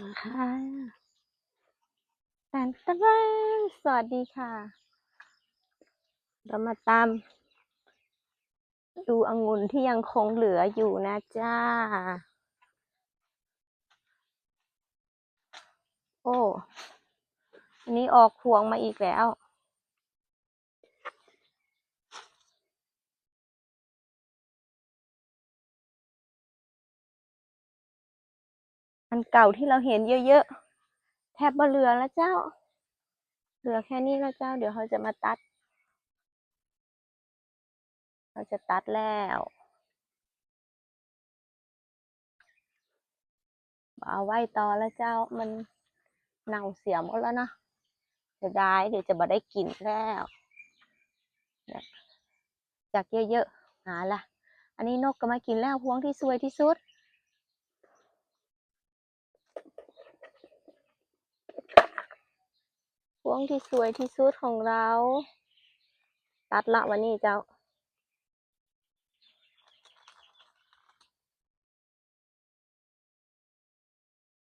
นะคะแตนตะแนสวัสดีค่ะ เรามาตามดูองุ่นที่ยังคงเหลืออยู่นะจ้า โอ้อันนี้ออกพวงมาอีกแล้ว อันเก่าที่เราเห็นเยอะๆ แทบไม่เหลือแล้วเจ้า เหลือแค่นี้แล้วเจ้า เดี๋ยวเขาจะมาตัด เราจะตัดแล้วเอาไว้ต่อแล้วเจ้า มันเน่าเสียหมดแล้วนะเดี๋ยวได้เดี๋ยวจะบ่ได้กินแล้วจากเยอะๆหาละอันนี้นกก็มากินแล้วพวงที่สวยที่สุดพวงที่สวยที่สุดของเราตัดละวันนี้เจ้า